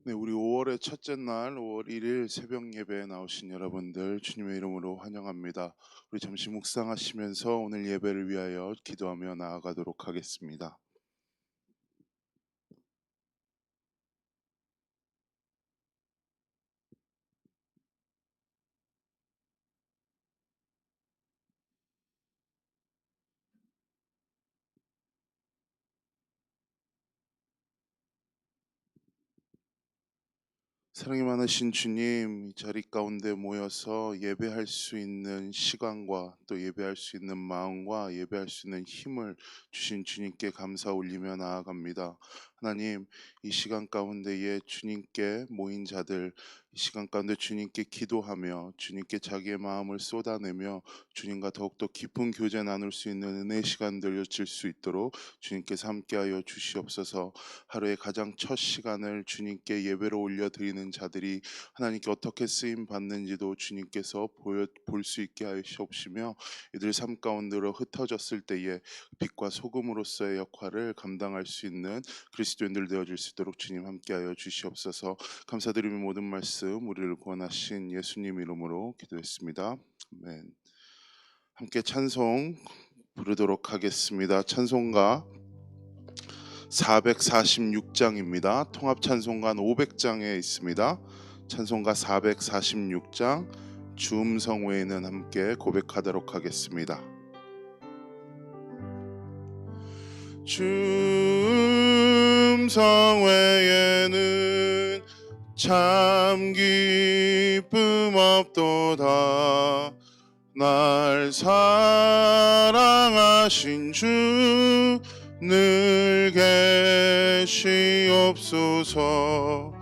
네, 우리 5월의 첫째 날 5월 1일 새벽 예배에 나오신 여러분들 주님의 이름으로 환영합니다. 우리 잠시 묵상하시면서 오늘 예배를 위하여 기도하며 나아가도록 하겠습니다. 사랑이 많으신 주님, 이 자리 가운데 모여서 예배할 수 있는 시간과 또 예배할 수 있는 마음과 예배할 수 있는 힘을 주신 주님께 감사 올리며 나아갑니다. 하나님, 이 시간 가운데에 주님께 모인 자들, 이 시간 가운데 주님께 기도하며 주님께 자기의 마음을 쏟아내며 주님과 더욱더 깊은 교제 나눌 수 있는 은혜의 시간들 여칠 수 있도록 주님께서 함께하여 주시옵소서. 하루의 가장 첫 시간을 주님께 예배로 올려드리는 자들이 하나님께 어떻게 쓰임 받는지도 주님께서 볼 수 있게 하시옵시며, 이들 삶 가운데로 흩어졌을 때에 빛과 소금으로서의 역할을 감당할 수 있는 그리스도인들 되어질 수 있도록 주님 함께하여 주시옵소서. 감사드리며 모든 말씀 우리를 구원하신 예수님 이름으로 기도했습니다. 아멘. 함께 찬송 부르도록 하겠습니다. 찬송가 446장입니다. 통합 찬송가 500장에 있습니다. 찬송가 446장 주음성 외에는 함께 고백하도록 하겠습니다. 주음성 외에는 참 기쁨 없도다. 날 사랑하신 주 늘 계시옵소서.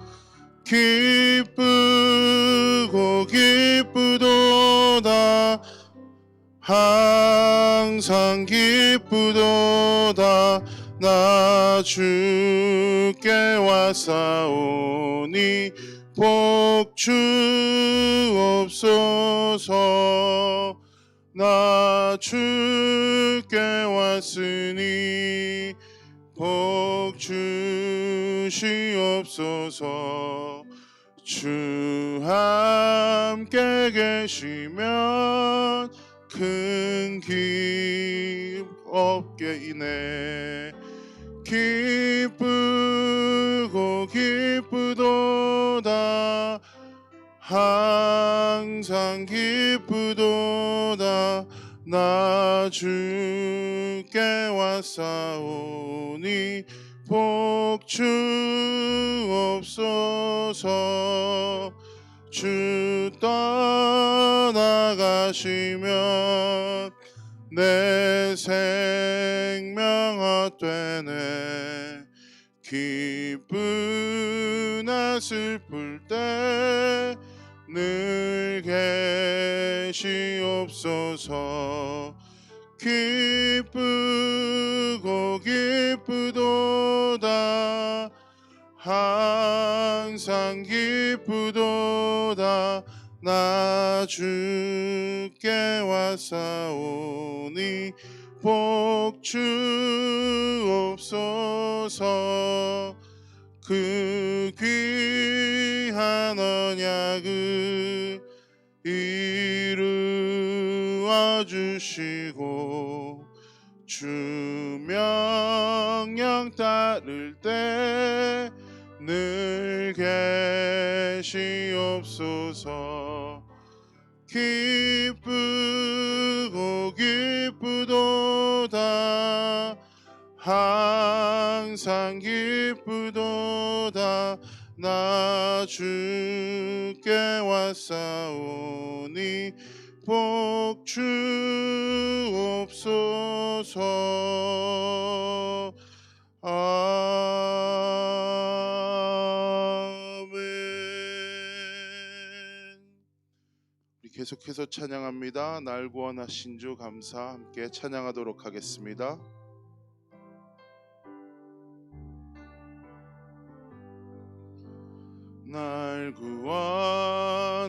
기쁘고 기쁘도다. 항상 기쁘도다. 나 주께 왔사오니 복 주옵소서. 나 주께 왔으니 복 주시옵소서. 주 함께 계시면 큰 기쁨 없게 이네. 기쁘고 기쁘도다. 항상 기쁘도다. 나 주께 왔사오니 복 주옵소서. 주 떠나가시면 내 생명 헛되네. 기쁘나 슬플 때 늘 계시옵소서. 기쁘고 기쁘도다. 항상 기쁘도다. 나 주께 왔사오니 복 주옵소서. 그 귀한 언약을 이루어 주시고 주 명령 따를 때 늘 계시옵소서. 기쁘고 기쁘도다. 항상 기쁘도다. 나 주께 왔사오니 복 주옵소서. 아멘. 우리 계속해서 찬양합니다. 날 구원하신 주 감사. 함께 찬양하도록 하겠습니다. 날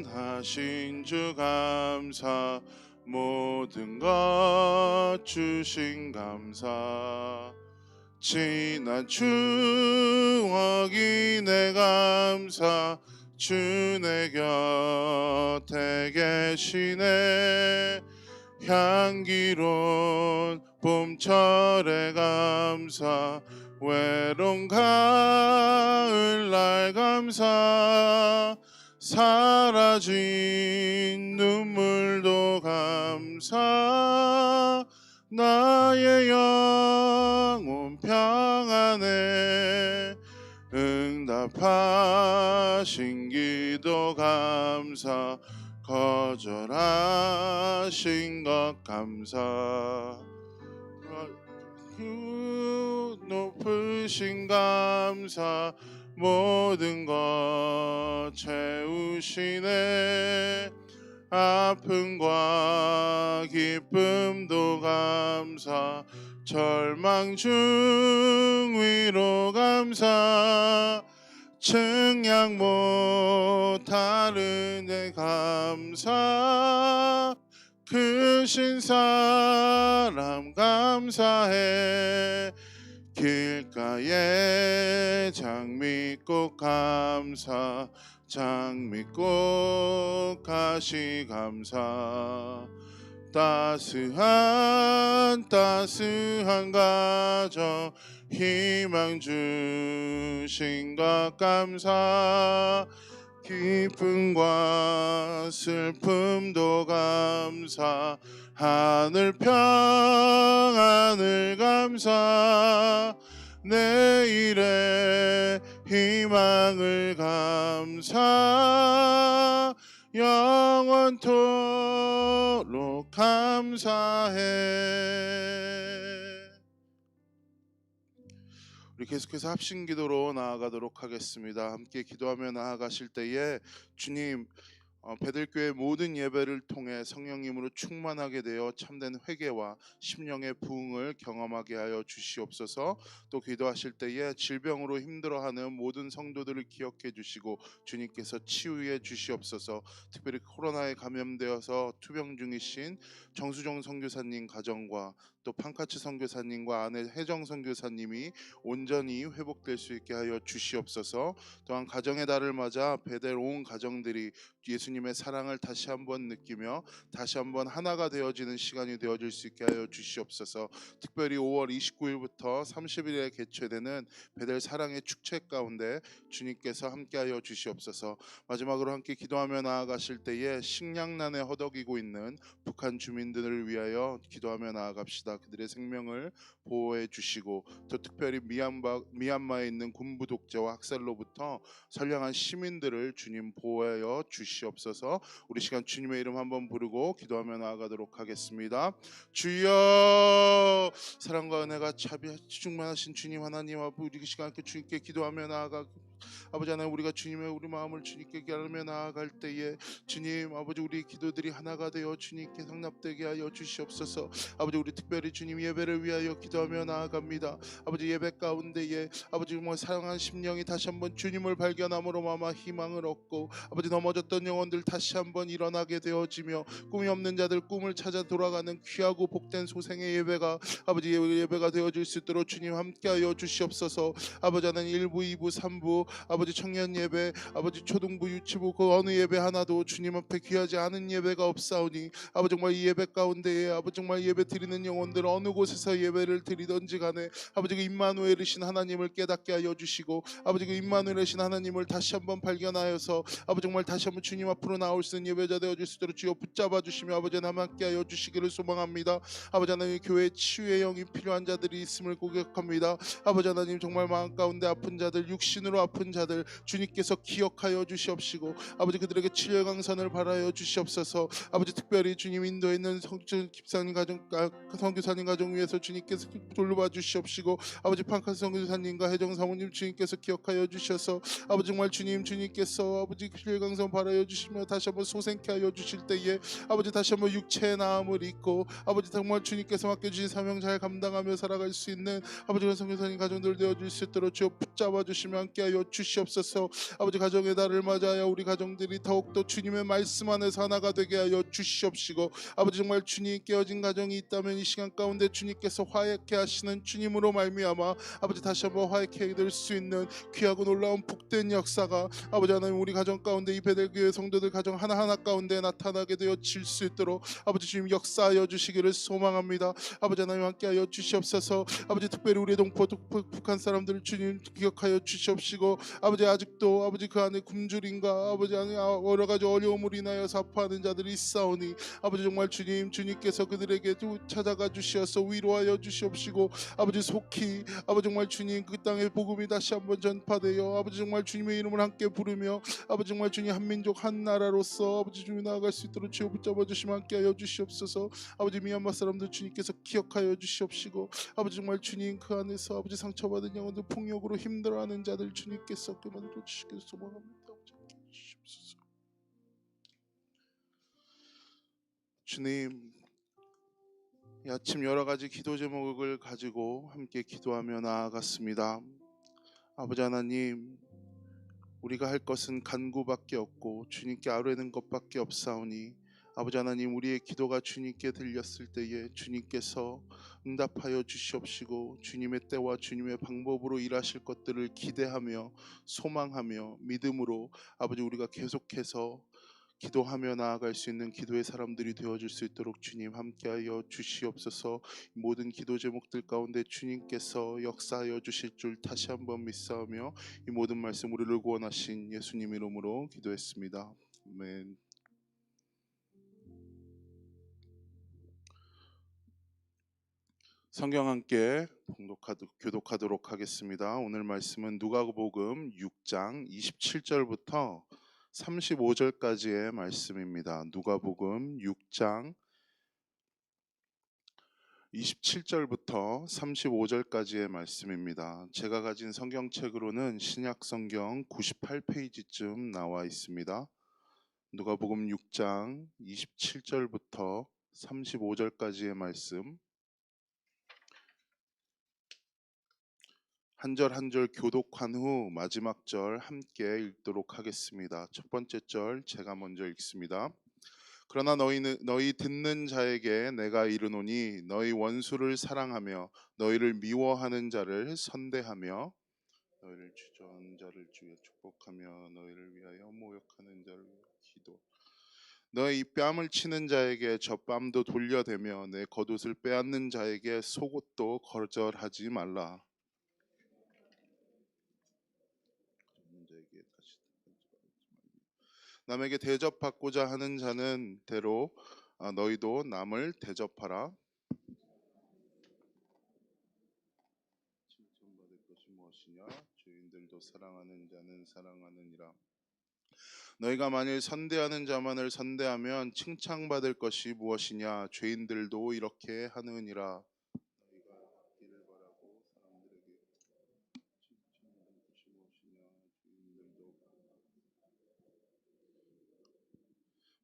구원하신 주 감사. 모든 것 주신 감사. 지난 추억이 내 감사 주 내 곁에 계시네 향기로운 봄철의 감사 외로운 가을날 감사 사라진 눈물도 감사 나의 영혼 평안에 응답하신 기도 감사 거절하신 것 감사 그 높으신 감사 모든 것 채우시네 아픔과 기쁨도 감사 절망 중 위로 감사 증량 못하는 데 감사 크신 사람 감사해 길가에 장미꽃 감사 장미꽃 가시 감사 따스한 가정 희망 주신 것 감사 기쁨과 슬픔도 감사 하늘 평안을 감사 내일의 희망을 감사 영원토록 감사해. 우리 계속해서 합심기도로 나아가도록 하겠습니다. 함께 기도하며 나아가실 때에 주님 베들교회 모든 예배를 통해 성령님으로 충만하게 되어 참된 회개와 심령의 부흥을 경험하게 하여 주시옵소서. 또 기도하실 때에 질병으로 힘들어하는 모든 성도들을 기억해 주시고 주님께서 치유해 주시옵소서. 특별히 코로나에 감염되어서 투병 중이신 정수정 선교사님 가정과 또 판카츠 선교사님과 아내 혜정 선교사님이 온전히 회복될 수 있게 하여 주시옵소서. 또한 가정의 달을 맞아 베델 온 가정들이 예수님의 사랑을 다시 한번 느끼며 다시 한번 하나가 되어지는 시간이 되어질 수 있게 하여 주시옵소서. 특별히 5월 29일부터 30일에 개최되는 베델 사랑의 축제 가운데 주님께서 함께하여 주시옵소서. 마지막으로 함께 기도하며 나아가실 때에 식량난에 허덕이고 있는 북한 주민들을 위하여 기도하며 나아갑시다. 그들의 생명을 보호해 주시고 또 특별히 미얀마에 있는 군부 독재와 학살로부터 선량한 시민들을 주님 보호하여 주시옵소서. 우리 시간 주님의 이름 한번 부르고 기도하며 나아가도록 하겠습니다. 주여 사랑과 은혜가 충만하신 주님 하나님 아버지 우리 시간 함께 주님께 기도하며 나아가 아버지 하나님 우리가 주님의 우리 마음을 주님께 기하며 나아갈 때에 주님 아버지 우리 기도들이 하나가 되어 주님께 상납되게 하여 주시옵소서. 아버지 우리 특별히 주님 예배를 위하여 기도하며 나아갑니다. 아버지 예배 가운데에 아버지 정말 사랑한 심령이 다시 한번 주님을 발견함으로 마마 희망을 얻고 아버지 넘어졌던 영혼들 다시 한번 일어나게 되어지며 꿈이 없는 자들 꿈을 찾아 돌아가는 귀하고 복된 소생의 예배가 아버지 예배가 되어질 수 있도록 주님 함께하여 주시옵소서. 아버지 하나님 1부 2부 3부 아버지 청년 예배 아버지 초등부 유치부 그 어느 예배 하나도 주님 앞에 귀하지 않은 예배가 없사오니 아버지 정말 이 예배 가운데에 아버지 정말 예배 드리는 영혼들 어느 곳에서 예배를 드리던지 간에 아버지 그 임마누엘이신 하나님을 깨닫게 하여 주시고 아버지 그 임마누엘이신 하나님을 다시 한번 발견하여서 아버지 정말 다시 한번 주님 앞으로 나올 수 있는 예배자 되어질 수 있도록 주여 붙잡아 주시며 아버지 하나님 함께 하여 주시기를 소망합니다. 아버지 하나님 교회 치유의 영이 필요한 자들이 있음을 고백합니다. 아버지 하나님 정말 마음 가운데 아픈 자들 육신으로 아픈 자들 주님께서 기억하여 주시옵시고 아버지 그들에게 치유의 강선을 바라여 주시옵소서. 아버지 특별히 주님 인도에 있는 성교사님 가정 위에서 주님께서 돌봐 주시옵시고 아버지 판카스 선교사님과 혜정 사모님 주님께서 기억하여 주셔서 아버지 정말 주님께서 아버지 치유의 강선 바라여 주시며 다시 한번 소생케 하여 주실 때에 아버지 다시 한번 육체의 나음을 잊고 아버지 정말 주님께서 맡겨주신 사명 잘 감당하며 살아갈 수 있는 아버지 선교사님 가정들 되어줄 수 있도록 주여 붙잡아 주시며 함께하여 주시옵소서. 아버지 가정의 달을 맞아야 우리 가정들이 더욱더 주님의 말씀 안에서 하나가 되게 하여 주시옵시고, 아버지 정말 주님 깨어진 가정이 있다면 이 시간 가운데 주님께서 화해케 하시는 주님으로 말미암아 아버지 다시 한번 화해케 될 수 있는 귀하고 놀라운 복된 역사가 아버지 하나님 우리 가정 가운데 이 베델교회 성도들 가정 하나하나 가운데 나타나게 되어질 수 있도록 아버지 주님 역사하여 주시기를 소망합니다. 아버지 하나님 함께하여 주시옵소서. 아버지 특별히 우리 동포 북한 사람들을 주님 기억하여 주시옵시고, 아버지 아직도 아버지 그 안에 굶주림과 아버지 안에 여러 가지 어려움으로 인하여서 아파하는 자들이 있사오니 아버지 정말 주님께서 그들에게 찾아가 주시어서 위로하여 주시옵시고, 아버지 속히 아버지 정말 주님 그 땅의 복음이 다시 한번 전파되어 아버지 정말 주님의 이름을 함께 부르며 아버지 정말 주님 한 민족 한 나라로서 아버지 주님 나아갈 수 있도록 주여 붙잡아 주시면 함께하여 주시옵소서. 아버지 미얀마 사람들 주님께서 기억하여 주시옵시고, 아버지 정말 주님 그 안에서 아버지 상처받은 영혼들 폭력으로 힘들어하는 자들 주님께서 그만둬 주시기를 소망합니다. 아버지 함께해 주시옵소서. 주님, 이 아침 여러 가지 기도 제목을 가지고 함께 기도하며 나아갔습니다. 아버지 하나님, 우리가 할 것은 간구밖에 없고 주님께 아뢰는 것밖에 없사오니 아버지 하나님, 우리의 기도가 주님께 들렸을 때에 주님께서 응답하여 주시옵시고 주님의 때와 주님의 방법으로 일하실 것들을 기대하며 소망하며 믿음으로 아버지 우리가 계속해서 기도하며 나아갈 수 있는 기도의 사람들이 되어줄 수 있도록 주님 함께하여 주시옵소서. 모든 기도 제목들 가운데 주님께서 역사하여 주실 줄 다시 한번 믿사오며 이 모든 말씀 우리를 구원하신 예수님 이름으로 기도했습니다. 아멘. 성경 함께 교독하도록 하겠습니다. 오늘 말씀은 누가복음 6장 27절부터 35절까지의 말씀입니다. 누가복음 6장 27절부터 35절까지의 말씀입니다. 제가 가진 성경책으로는 신약성경 98페이지쯤 나와 있습니다. 누가복음 6장 27절부터 35절까지의 말씀 한 절 한 절 교독한 후 마지막 절 함께 읽도록 하겠습니다. 첫 번째 절 제가 먼저 읽습니다. 그러나 너희 듣는 자에게 내가 이르노니 너희 원수를 사랑하며 너희를 미워하는 자를 선대하며 너희를 주저하는 자를 주여 축복하며 너희를 위하여 모욕하는 자를 기도. 너희 뺨을 치는 자에게 젖뺨도 돌려대며 내 겉옷을 빼앗는 자에게 속옷도 거절하지 말라. 남에게 대접받고자 하는 자는 대로 너희도 남을 대접하라. 칭찬받을 것이 무엇이냐? 죄인들도 사랑하는 자는 사랑하느니라. 너희가 만일 선대하는 자만을 선대하면 칭찬받을 것이 무엇이냐? 죄인들도 이렇게 하느니라. 너희가 받기를 바라고 사람들에게 칭찬받을 것이 무엇이냐? 죄인들도.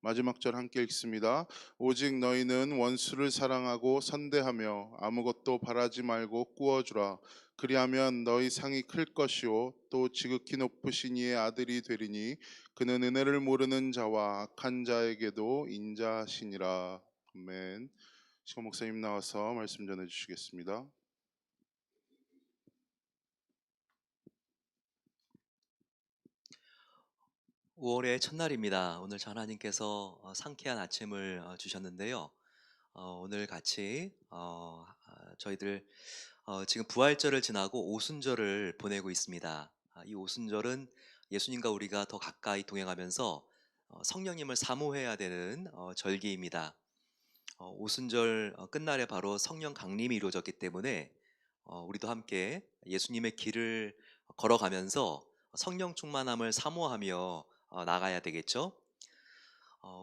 마지막 절 함께 읽습니다. 오직 너희는 원수를 사랑하고 선대하며 아무것도 바라지 말고 꾸어주라. 그리하면 너희 상이 클 것이요 또 지극히 높으신 이의 아들이 되리니 그는 은혜를 모르는 자와 악한 자에게도 인자하시니라. 아멘. 시간 목사님 나와서 말씀 전해 주시겠습니다. 5월의 첫날입니다. 오늘 하나님께서 상쾌한 아침을 주셨는데요. 오늘 같이 저희들 지금 부활절을 지나고 오순절을 보내고 있습니다. 이 오순절은 예수님과 우리가 더 가까이 동행하면서 성령님을 사모해야 되는 절기입니다. 오순절 끝날에 바로 성령 강림이 이루어졌기 때문에 우리도 함께 예수님의 길을 걸어가면서 성령 충만함을 사모하며 나가야 되겠죠.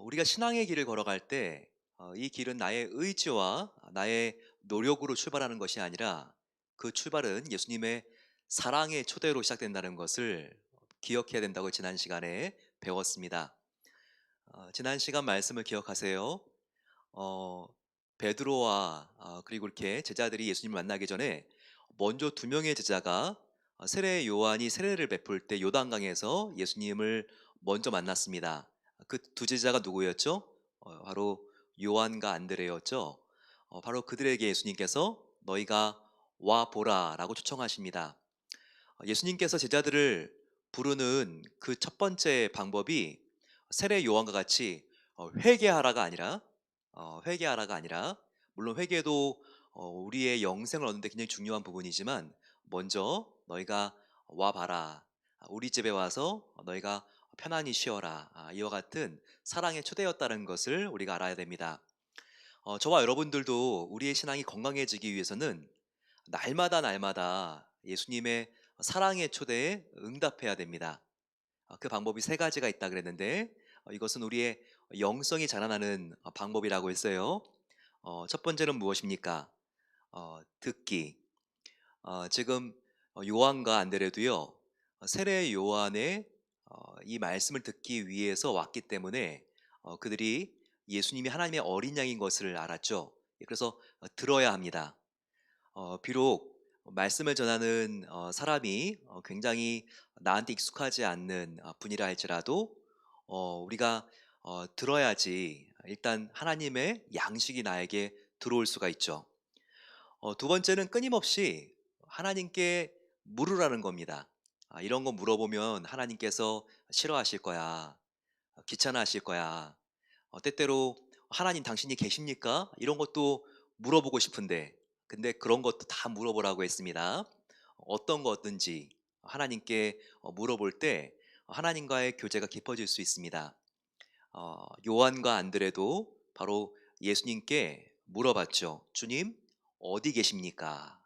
우리가 신앙의 길을 걸어갈 때 이 길은 나의 의지와 나의 노력으로 출발하는 것이 아니라 그 출발은 예수님의 사랑의 초대로 시작된다는 것을 기억해야 된다고 지난 시간에 배웠습니다. 지난 시간 말씀을 기억하세요. 베드로와 그리고 이렇게 제자들이 예수님을 만나기 전에 먼저 두 명의 제자가 세례 요한이 세례를 베풀 때 요단강에서 예수님을 먼저 만났습니다. 그 두 제자가 누구였죠? 바로 요한과 안드레였죠. 바로 그들에게 예수님께서 너희가 와 보라라고 초청하십니다. 예수님께서 제자들을 부르는 그 첫 번째 방법이 세례 요한과 같이 회개하라가 아니라 물론 회개도 우리의 영생을 얻는 데 굉장히 중요한 부분이지만 먼저 너희가 와 봐라. 우리 집에 와서 너희가 편안히 쉬어라. 이와 같은 사랑의 초대였다는 것을 우리가 알아야 됩니다. 저와 여러분들도 우리의 신앙이 건강해지기 위해서는 날마다 예수님의 사랑의 초대에 응답해야 됩니다. 그 방법이 세 가지가 있다 그랬는데 이것은 우리의 영성이 자라나는 방법이라고 했어요. 첫 번째는 무엇입니까? 듣기. 지금 요한과 안드레도요. 세례 요한의 이 말씀을 듣기 위해서 왔기 때문에 그들이 예수님이 하나님의 어린 양인 것을 알았죠. 그래서 들어야 합니다. 비록 말씀을 전하는 사람이 굉장히 나한테 익숙하지 않는 분이라 할지라도 우리가 들어야지 일단 하나님의 양식이 나에게 들어올 수가 있죠. 두 번째는 끊임없이 하나님께 물으라는 겁니다. 이런 거 물어보면 하나님께서 싫어하실 거야. 귀찮아하실 거야. 때때로 "하나님 당신이 계십니까?" 이런 것도 물어보고 싶은데 근데 그런 것도 다 물어보라고 했습니다. 어떤 거든지 하나님께 물어볼 때 하나님과의 교제가 깊어질 수 있습니다. 요한과 안드레도 바로 예수님께 물어봤죠. "주님 어디 계십니까?"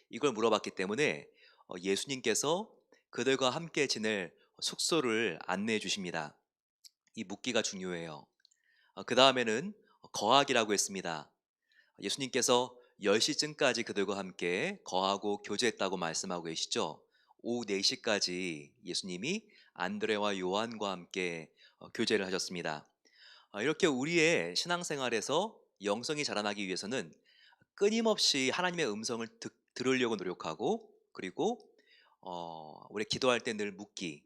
이걸 물어봤기 때문에 예수님께서 그들과 함께 지낼 숙소를 안내해 주십니다. 이 묻기가 중요해요. 그다음에는 거하기라고 했습니다. 예수님께서 10시쯤까지 그들과 함께 거하고 교제했다고 말씀하고 계시죠. 오후 4시까지 예수님이 안드레와 요한과 함께 교제를 하셨습니다. 이렇게 우리의 신앙생활에서 영성이 자라나기 위해서는 끊임없이 하나님의 음성을 들으려고 노력하고 그리고 우리 기도할 때 늘 묻기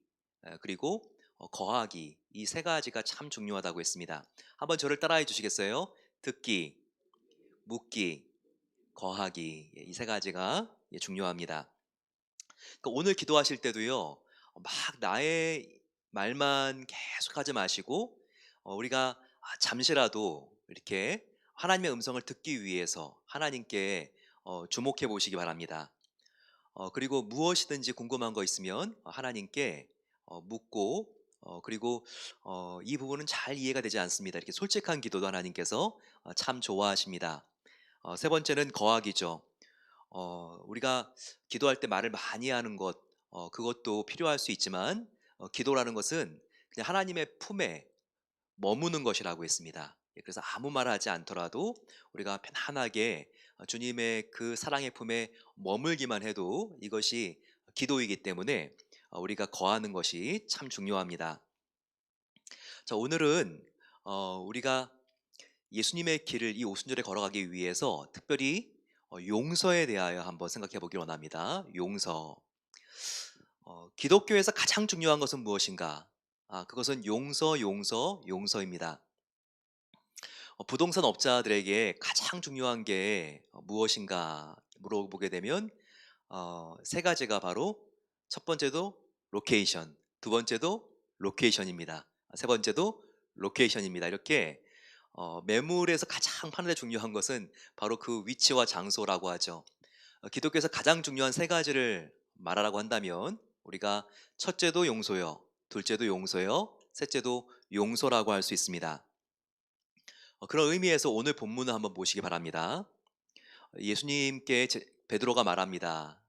그리고 거하기 이 세 가지가 참 중요하다고 했습니다. 한번 저를 따라해 주시겠어요? 듣기, 묻기, 거하기 이 세 가지가 중요합니다. 그러니까 오늘 기도하실 때도요 막 나의 말만 계속하지 마시고 우리가 잠시라도 이렇게 하나님의 음성을 듣기 위해서 하나님께 주목해 보시기 바랍니다. 그리고 무엇이든지 궁금한 거 있으면 하나님께 묻고 그리고 "이 부분은 잘 이해가 되지 않습니다." 이렇게 솔직한 기도도 하나님께서 참 좋아하십니다. 세 번째는 거하기죠. 우리가 기도할 때 말을 많이 하는 것 그것도 필요할 수 있지만 기도라는 것은 그냥 하나님의 품에 머무는 것이라고 했습니다. 그래서 아무 말 하지 않더라도 우리가 편안하게 주님의 그 사랑의 품에 머물기만 해도 이것이 기도이기 때문에 우리가 거하는 것이 참 중요합니다. 자, 오늘은 우리가 예수님의 길을 이 오순절에 걸어가기 위해서 특별히 용서에 대하여 한번 생각해 보기 원합니다. 용서. 기독교에서 가장 중요한 것은 무엇인가? 그것은 용서입니다. 부동산 업자들에게 가장 중요한 게 무엇인가 물어보게 되면 세 가지가 바로 첫 번째도 로케이션, 두 번째도 로케이션입니다. 세 번째도 로케이션입니다. 이렇게 매물에서 가장 파는 데 중요한 것은 바로 그 위치와 장소라고 하죠. 기독교에서 가장 중요한 세 가지를 말하라고 한다면 우리가 첫째도 용서요, 둘째도 용서요, 셋째도 용서라고 할 수 있습니다. 그런 의미에서 오늘 본문을 한번 보시기 바랍니다. 예수님께 베드로가 말합니다.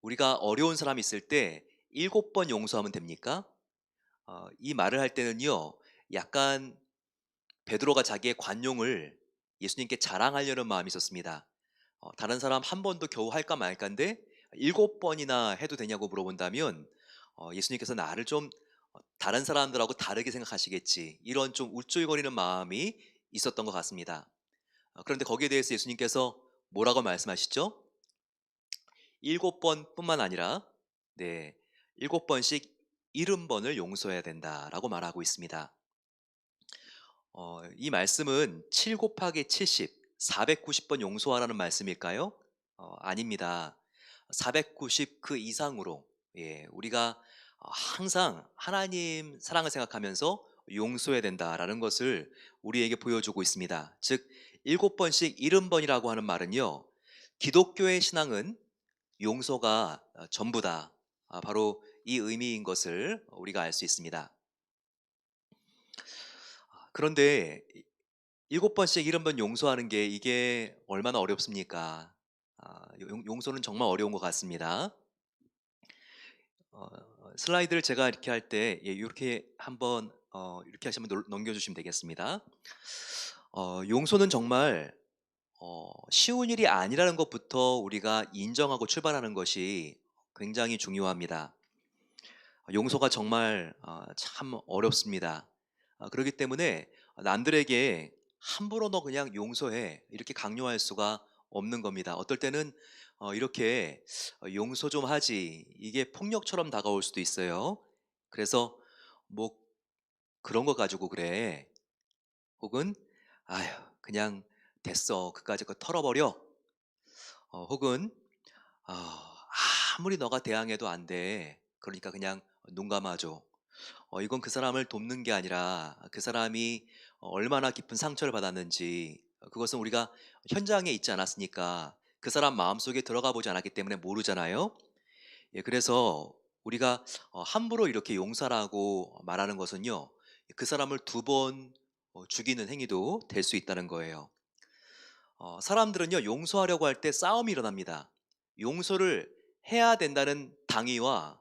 우리가 어려운 사람이 있을 때 7번 용서하면 됩니까? 이 말을 할 때는요, 약간 베드로가 자기의 관용을 예수님께 자랑하려는 마음이 있었습니다. 다른 사람 한 번도 겨우 할까 말까인데 7번이나 해도 되냐고 물어본다면 예수님께서 나를 좀 다른 사람들하고 다르게 생각하시겠지 이런 좀 우쭐거리는 마음이 있었던 것 같습니다. 그런데 거기에 대해서 예수님께서 뭐라고 말씀하시죠? 7번뿐만 아니라 네, 7번씩 70번을 용서해야 된다라고 말하고 있습니다. 이 말씀은 7 곱하기 70, 490번 용서하라는 말씀일까요? 아닙니다. 490 그 이상으로 예, 우리가 항상 하나님 사랑을 생각하면서 용서해야 된다라는 것을 우리에게 보여주고 있습니다. 즉 7번씩 70번이라고 하는 말은요. 기독교의 신앙은 용서가 전부다. 바로 이 의미인 것을 우리가 알 수 있습니다. 그런데 7번씩 70번 용서하는 게 이게 얼마나 어렵습니까? 용서는 정말 어려운 것 같습니다. 어 슬라이드를 제가 이렇게 할 때 예 요렇게 한번 이렇게 하시면 넘겨 주시면 되겠습니다. 용서는 정말 쉬운 일이 아니라는 것부터 우리가 인정하고 출발하는 것이 굉장히 중요합니다. 용서가 정말 참 어렵습니다. 그렇기 때문에 남들에게 함부로 "너 그냥 용서해." 이렇게 강요할 수가 없는 겁니다. 어떨 때는 이렇게 "용서 좀 하지." 이게 폭력처럼 다가올 수도 있어요. 그래서 뭐 "그런 거 가지고 그래." 혹은 "아휴 그냥 됐어. 그까짓 거 털어버려." 혹은 "아무리 너가 대항해도 안 돼. 그러니까 그냥 눈 감아 줘." 이건 그 사람을 돕는 게 아니라 그 사람이 얼마나 깊은 상처를 받았는지 그것은 우리가 현장에 있지 않았으니까 그 사람 마음속에 들어가 보지 않았기 때문에 모르잖아요. 예, 그래서 우리가 함부로 이렇게 용서라고 말하는 것은요. 그 사람을 2번 죽이는 행위도 될 수 있다는 거예요. 사람들은요. 용서하려고 할 때 싸움이 일어납니다. 용서를 해야 된다는 당위와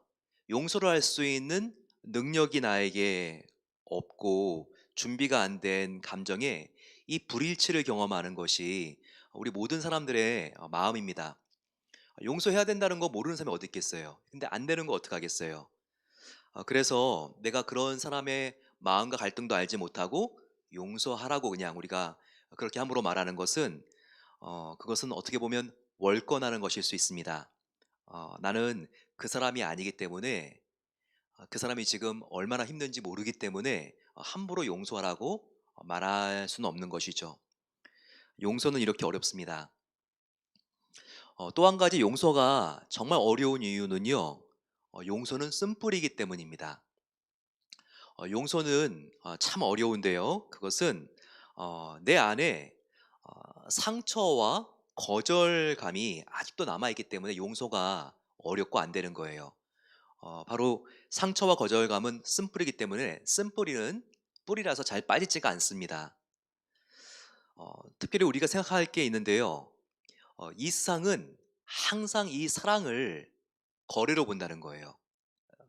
용서를 할 수 있는 능력이 나에게 없고 준비가 안 된 감정에 이 불일치를 경험하는 것이 우리 모든 사람들의 마음입니다. 용서해야 된다는 거 모르는 사람이 어디 있겠어요. 근데 안 되는 거 어떡하겠어요. 그래서 내가 그런 사람의 마음과 갈등도 알지 못하고 용서하라고 그냥 우리가 그렇게 함부로 말하는 것은 그것은 어떻게 보면 월권하는 것일 수 있습니다. 나는 그 사람이 아니기 때문에 그 사람이 지금 얼마나 힘든지 모르기 때문에 함부로 용서하라고 말할 수는 없는 것이죠. 용서는 이렇게 어렵습니다. 또 한 가지 용서가 정말 어려운 이유는요. 용서는 쓴뿌리이기 때문입니다. 용서는 참 어려운데요. 그것은 내 안에 상처와 거절감이 아직도 남아있기 때문에 용서가 어렵고 안 되는 거예요. 바로 상처와 거절감은 쓴뿌리이기 때문에 쓴뿌리는 뿌리라서 잘 빠지지가 않습니다. 특별히 우리가 생각할 게 있는데요. 이 세상은 항상 이 사랑을 거래로 본다는 거예요.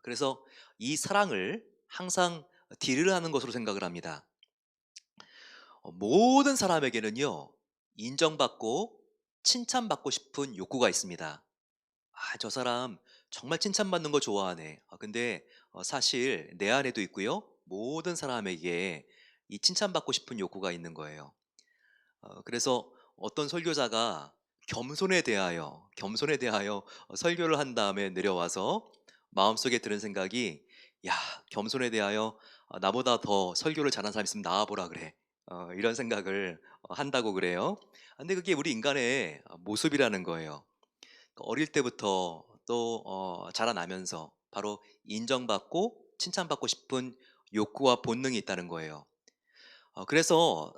그래서 이 사랑을 항상 딜을 하는 것으로 생각을 합니다. 모든 사람에게는요, 인정받고 칭찬받고 싶은 욕구가 있습니다. 저 사람 정말 칭찬받는 거 좋아하네. 근데 사실 내 안에도 있고요. 모든 사람에게 이 칭찬받고 싶은 욕구가 있는 거예요. 그래서 어떤 설교자가 겸손에 대하여 설교를 한 다음에 내려와서 마음속에 드는 생각이 야, 겸손에 대하여 나보다 더 설교를 잘하는 사람 있으면 나와보라 그래. 이런 생각을 한다고 그래요. 근데 그게 우리 인간의 모습이라는 거예요. 어릴 때부터 또 자라나면서 바로 인정받고 칭찬받고 싶은 욕구와 본능이 있다는 거예요. 그래서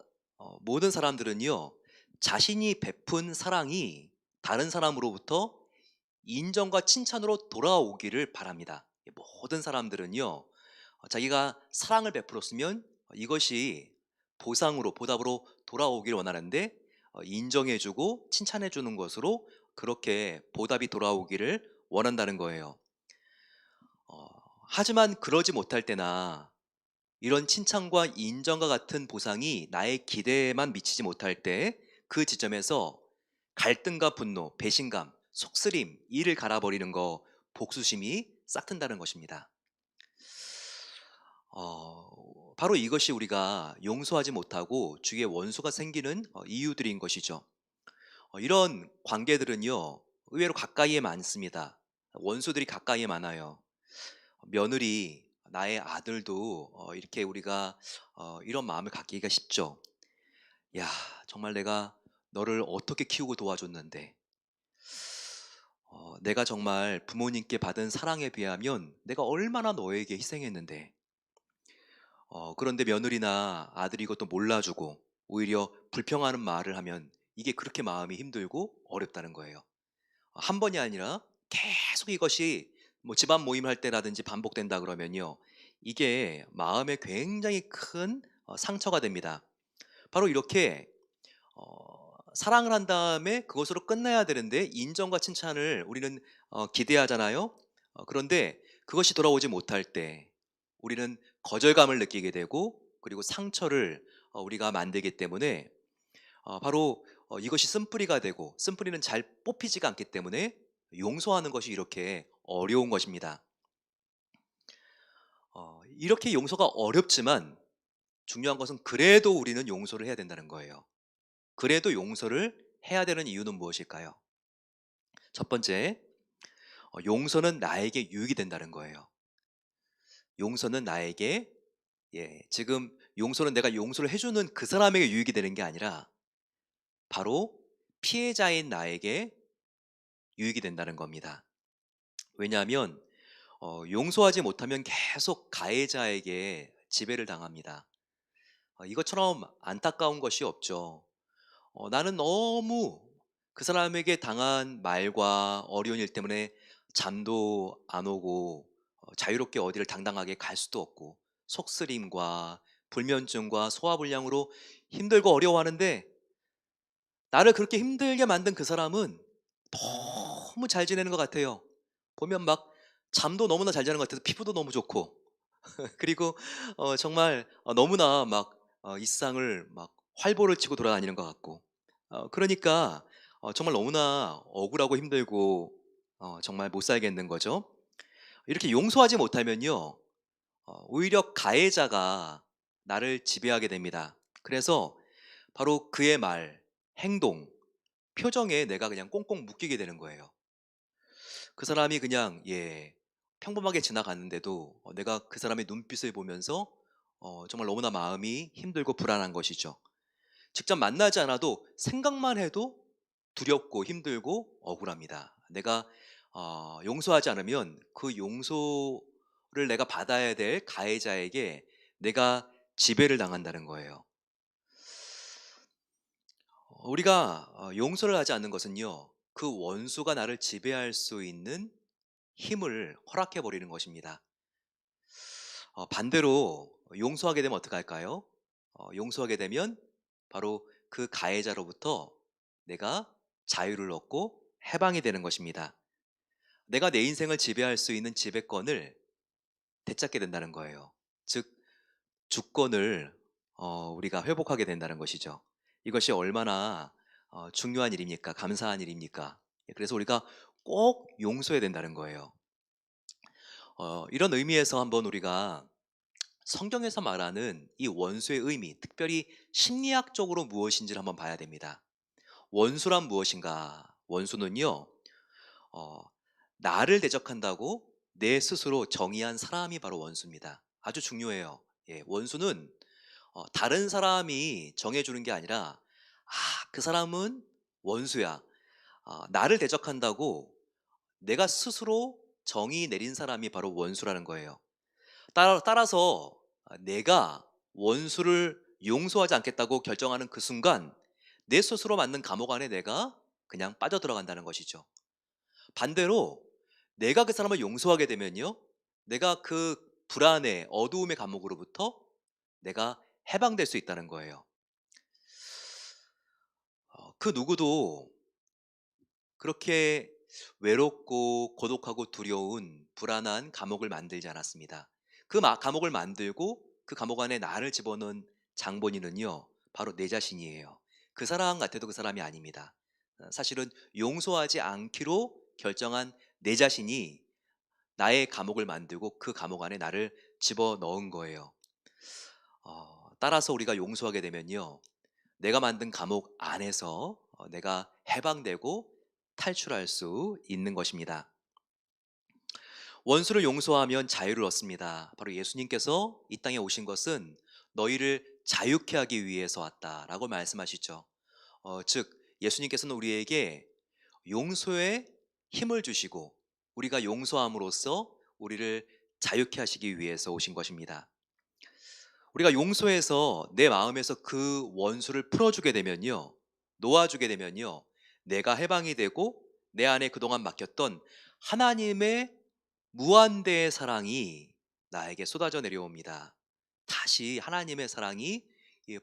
모든 사람들은요. 자신이 베푼 사랑이 다른 사람으로부터 인정과 칭찬으로 돌아오기를 바랍니다. 모든 사람들은요. 자기가 사랑을 베풀었으면 이것이 보상으로 보답으로 돌아오기를 원하는데 인정해 주고 칭찬해 주는 것으로 그렇게 보답이 돌아오기를 원한다는 거예요. 어 하지만 그러지 못할 때나 이런 칭찬과 인정과 같은 보상이 나의 기대에만 미치지 못할 때 그 지점에서 갈등과 분노, 배신감, 속쓰림, 이를 갈아버리는 거, 복수심이 싹튼다는 것입니다. 바로 이것이 우리가 용서하지 못하고 주위에 원수가 생기는 이유들인 것이죠. 이런 관계들은요, 의외로 가까이에 많습니다. 원수들이 가까이에 많아요. 며느리, 나의 아들도 이렇게 우리가 이런 마음을 갖기가 쉽죠. 야, 정말 내가 너를 어떻게 키우고 도와줬는데, 내가 정말 부모님께 받은 사랑에 비하면 내가 얼마나 너에게 희생했는데, 그런데 며느리나 아들이 이것도 몰라주고 오히려 불평하는 말을 하면 이게 그렇게 마음이 힘들고 어렵다는 거예요. 한 번이 아니라 계속 이것이 뭐 집안 모임할 때라든지 반복된다 그러면요. 이게 마음에 굉장히 큰 상처가 됩니다. 바로 이렇게 사랑을 한 다음에 그것으로 끝나야 되는데 인정과 칭찬을 우리는 기대하잖아요. 그런데 그것이 돌아오지 못할 때 우리는 거절감을 느끼게 되고 그리고 상처를 우리가 만들기 때문에 바로 이것이 쓴뿌리가 되고 쓴뿌리는 잘 뽑히지가 않기 때문에 용서하는 것이 이렇게 어려운 것입니다. 이렇게 용서가 어렵지만 중요한 것은 그래도 우리는 용서를 해야 된다는 거예요. 그래도 용서를 해야 되는 이유는 무엇일까요? 첫 번째, 용서는 나에게 유익이 된다는 거예요. 용서는 나에게 지금 용서는 내가 용서를 해주는 그 사람에게 유익이 되는 게 아니라 바로 피해자인 나에게 유익이 된다는 겁니다. 왜냐하면 용서하지 못하면 계속 가해자에게 지배를 당합니다. 이것처럼 안타까운 것이 없죠. 나는 너무 그 사람에게 당한 말과 어려운 일 때문에 잠도 안 오고 자유롭게 어디를 당당하게 갈 수도 없고 속쓰림과 불면증과 소화불량으로 힘들고 어려워하는데 나를 그렇게 힘들게 만든 그 사람은 너무 잘 지내는 것 같아요. 보면 막 잠도 너무나 잘 자는 것 같아서 피부도 너무 좋고 그리고 정말 너무나 막 이 세상을 막 활보를 치고 돌아다니는 것 같고 그러니까 정말 너무나 억울하고 힘들고 정말 못 살겠는 거죠. 이렇게 용서하지 못하면요. 오히려 가해자가 나를 지배하게 됩니다. 그래서 바로 그의 말, 행동, 표정에 내가 그냥 꽁꽁 묶이게 되는 거예요. 그 사람이 그냥 평범하게 지나갔는데도 내가 그 사람의 눈빛을 보면서 정말 너무나 마음이 힘들고 불안한 것이죠. 직접 만나지 않아도 생각만 해도 두렵고 힘들고 억울합니다. 내가 용서하지 않으면 그 용서를 내가 받아야 될 가해자에게 내가 지배를 당한다는 거예요. 우리가 용서를 하지 않는 것은요. 그 원수가 나를 지배할 수 있는 힘을 허락해 버리는 것입니다. 반대로 용서하게 되면 어떡할까요? 용서하게 되면 바로 그 가해자로부터 내가 자유를 얻고 해방이 되는 것입니다. 내가 내 인생을 지배할 수 있는 지배권을 되찾게 된다는 거예요. 즉 주권을 우리가 회복하게 된다는 것이죠. 이것이 얼마나 중요한 일입니까? 감사한 일입니까? 그래서 우리가 꼭 용서해야 된다는 거예요. 이런 의미에서 한번 우리가 성경에서 말하는 이 원수의 의미, 특별히 심리학적으로 무엇인지를 한번 봐야 됩니다. 원수란 무엇인가? 원수는요, 어, 나를 대적한다고 내 스스로 정의한 사람이 바로 원수입니다. 아주 중요해요. 원수는 다른 사람이 정해주는 게 아니라, 그 사람은 원수야. 나를 대적한다고 내가 스스로 정의 내린 사람이 바로 원수라는 거예요. 따라서 내가 원수를 용서하지 않겠다고 결정하는 그 순간 내 스스로 만든 감옥 안에 내가 그냥 빠져들어간다는 것이죠. 반대로 내가 그 사람을 용서하게 되면요. 내가 그 불안의 어두움의 감옥으로부터 내가 해방될 수 있다는 거예요. 그 누구도 그렇게 외롭고 고독하고 두려운 불안한 감옥을 만들지 않았습니다. 그 감옥을 만들고 그 감옥 안에 나를 집어넣은 장본인은요. 바로 내 자신이에요. 그 사람 같아도 그 사람이 아닙니다. 사실은 용서하지 않기로 결정한 내 자신이 나의 감옥을 만들고 그 감옥 안에 나를 집어넣은 거예요. 따라서 우리가 용서하게 되면요. 내가 만든 감옥 안에서 내가 해방되고 탈출할 수 있는 것입니다. 원수를 용서하면 자유를 얻습니다. 바로 예수님께서 이 땅에 오신 것은 너희를 자유케 하기 위해서 왔다라고 말씀하시죠. 즉 예수님께서는 우리에게 용서의 힘을 주시고 우리가 용서함으로써 우리를 자유케 하시기 위해서 오신 것입니다. 우리가 용서해서 내 마음에서 그 원수를 풀어주게 되면요, 놓아주게 되면요, 내가 해방이 되고 내 안에 그동안 맡겼던 하나님의 무한대의 사랑이 나에게 쏟아져 내려옵니다. 다시 하나님의 사랑이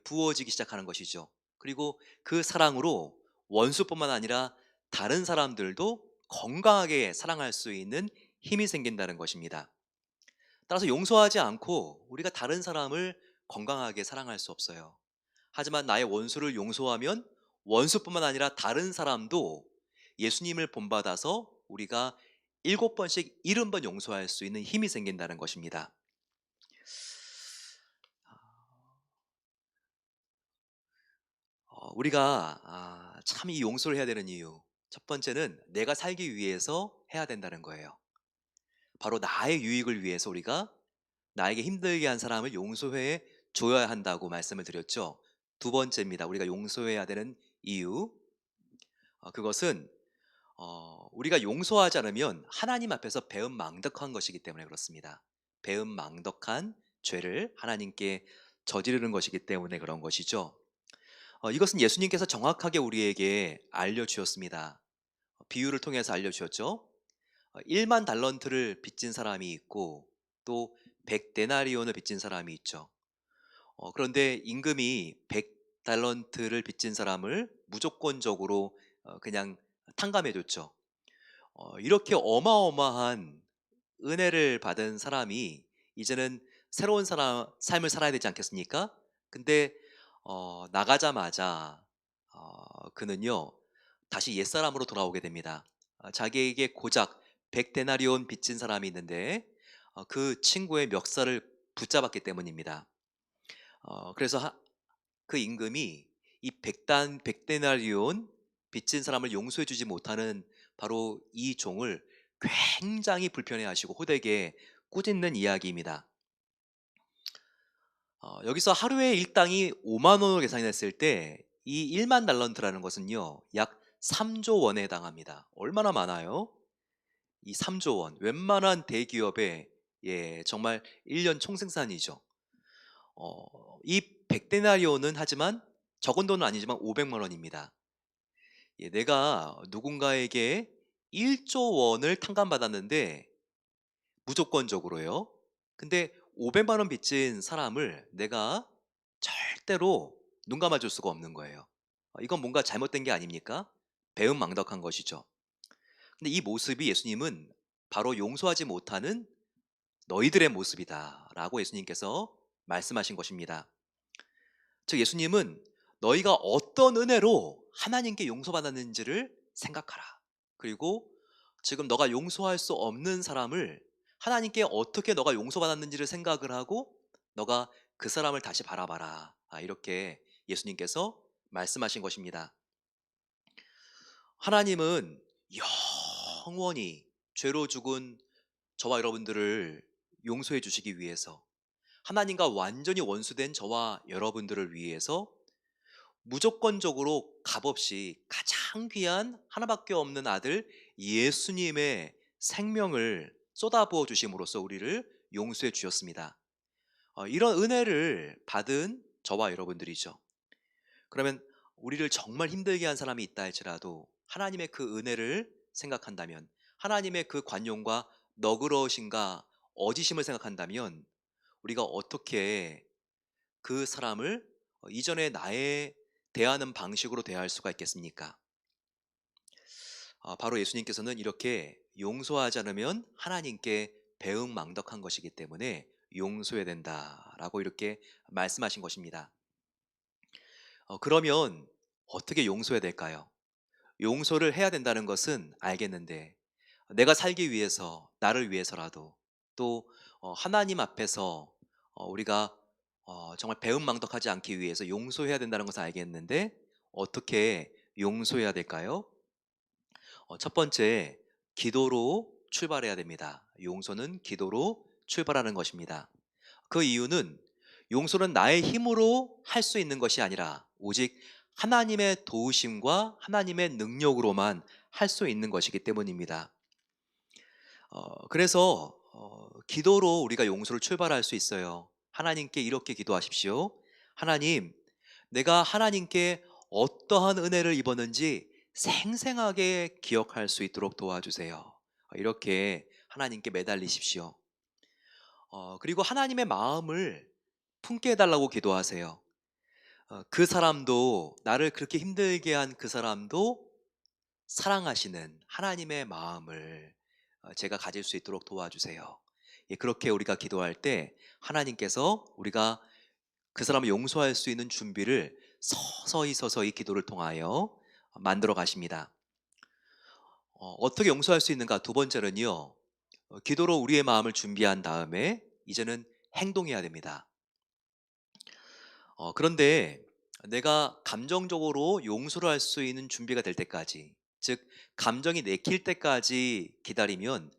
부어지기 시작하는 것이죠. 그리고 그 사랑으로 원수뿐만 아니라 다른 사람들도 건강하게 사랑할 수 있는 힘이 생긴다는 것입니다. 따라서 용서하지 않고 우리가 다른 사람을 건강하게 사랑할 수 없어요. 하지만 나의 원수를 용서하면 원수뿐만 아니라 다른 사람도 예수님을 본받아서 우리가 7번씩 70번 용서할 수 있는 힘이 생긴다는 것입니다. 우리가 참 이 용서를 해야 되는 이유, 첫 번째는 내가 살기 위해서 해야 된다는 거예요. 바로 나의 유익을 위해서 우리가 나에게 힘들게 한 사람을 용서해 줘야 한다고 말씀을 드렸죠. 두 번째입니다. 우리가 용서해야 되는 이유, 그것은 우리가 용서하지 않으면 하나님 앞에서 배은망덕한 것이기 때문에 그렇습니다. 배은망덕한 죄를 하나님께 저지르는 것이기 때문에 그런 것이죠. 이것은 예수님께서 정확하게 우리에게 알려주었습니다. 비유를 통해서 알려주었죠. 1만 달란트를 빚진 사람이 있고 또 100데나리온을 빚진 사람이 있죠. 그런데 임금이 100달란트를 빚진 사람을 무조건적으로 그냥 탕감해 줬죠. 이렇게 어마어마한 은혜를 받은 사람이 이제는 새로운 삶을 살아야 되지 않겠습니까? 근데 나가자마자 그는요 다시 옛사람으로 돌아오게 됩니다. 자기에게 고작 100데나리온 빚진 사람이 있는데 그 친구의 멱살을 붙잡았기 때문입니다. 그래서 그 임금이 이 100데나리온 빚진 사람을 용서해 주지 못하는 바로 이 종을 굉장히 불편해하시고 호되게 꾸짖는 이야기입니다. 여기서 하루의 일당이 5만 원으로 계산했을 때 이 1만 달란트라는 것은요 약 3조 원에 해당합니다. 얼마나 많아요? 이 3조 원, 웬만한 대기업의 정말 1년 총생산이죠. 이 100데나리온은 하지만 적은 돈은 아니지만 500만 원입니다. 내가 누군가에게 1조 원을 탕감받았는데 무조건적으로요. 근데 500만 원 빚진 사람을 내가 절대로 눈 감아줄 수가 없는 거예요. 이건 뭔가 잘못된 게 아닙니까? 배은망덕한 것이죠. 근데 이 모습이 예수님은 바로 용서하지 못하는 너희들의 모습이다라고 예수님께서 말씀하신 것입니다. 즉 예수님은 너희가 어떤 은혜로 하나님께 용서받았는지를 생각하라. 그리고 지금 너가 용서할 수 없는 사람을 하나님께 어떻게 너가 용서받았는지를 생각을 하고 너가 그 사람을 다시 바라봐라. 이렇게 예수님께서 말씀하신 것입니다. 하나님은 영원히 죄로 죽은 저와 여러분들을 용서해 주시기 위해서 하나님과 완전히 원수된 저와 여러분들을 위해서 무조건적으로 값없이 가장 귀한 하나밖에 없는 아들 예수님의 생명을 쏟아부어 주심으로써 우리를 용서해 주셨습니다. 이런 은혜를 받은 저와 여러분들이죠. 그러면 우리를 정말 힘들게 한 사람이 있다 할지라도 하나님의 그 은혜를 생각한다면 하나님의 그 관용과 너그러우신가 어지심을 생각한다면 우리가 어떻게 그 사람을 이전에 나의 대하는 방식으로 대할 수가 있겠습니까? 바로 예수님께서는 이렇게 용서하지 않으면 하나님께 배은망덕한 것이기 때문에 용서해야 된다라고 이렇게 말씀하신 것입니다. 그러면 어떻게 용서해야 될까요? 용서를 해야 된다는 것은 알겠는데 내가 살기 위해서 나를 위해서라도 또 하나님 앞에서 우리가 정말 배은망덕하지 않기 위해서 용서해야 된다는 것을 알겠는데 어떻게 용서해야 될까요? 첫 번째, 기도로 출발해야 됩니다. 용서는 기도로 출발하는 것입니다. 그 이유는 용서는 나의 힘으로 할 수 있는 것이 아니라 오직 하나님의 도우심과 하나님의 능력으로만 할 수 있는 것이기 때문입니다. 그래서 기도로 우리가 용서를 출발할 수 있어요. 하나님께 이렇게 기도하십시오. 하나님, 내가 하나님께 어떠한 은혜를 입었는지 생생하게 기억할 수 있도록 도와주세요. 이렇게 하나님께 매달리십시오. 그리고 하나님의 마음을 품게 해달라고 기도하세요. 그 사람도, 나를 그렇게 힘들게 한 그 사람도 사랑하시는 하나님의 마음을 제가 가질 수 있도록 도와주세요. 예, 그렇게 우리가 기도할 때 하나님께서 우리가 그 사람을 용서할 수 있는 준비를 서서히 기도를 통하여 만들어 가십니다. 어떻게 용서할 수 있는가? 두 번째는요, 기도로 우리의 마음을 준비한 다음에 이제는 행동해야 됩니다. 그런데 내가 감정적으로 용서를 할 수 있는 준비가 될 때까지, 즉 감정이 내킬 때까지 기다리면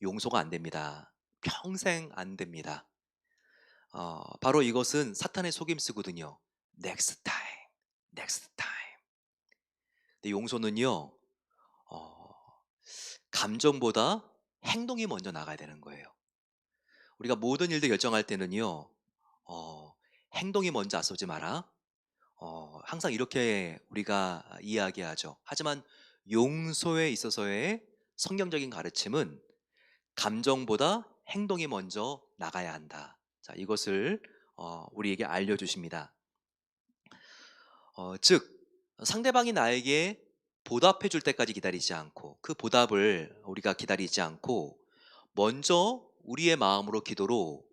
용서가 안 됩니다. 평생 안 됩니다. 바로 이것은 사탄의 속임수거든요. Next time, next time. 근데 용서는요, 어, 감정보다 행동이 먼저 나가야 되는 거예요. 우리가 모든 일들 결정할 때는요, 행동이 먼저 앞서지 마라. 항상 이렇게 우리가 이야기하죠. 하지만 용서에 있어서의 성경적인 가르침은 감정보다 행동이 먼저 나가야 한다. 자, 이것을 우리에게 알려주십니다. 즉, 상대방이 나에게 보답해 줄 때까지 기다리지 않고, 그 보답을 우리가 기다리지 않고 먼저 우리의 마음으로 기도로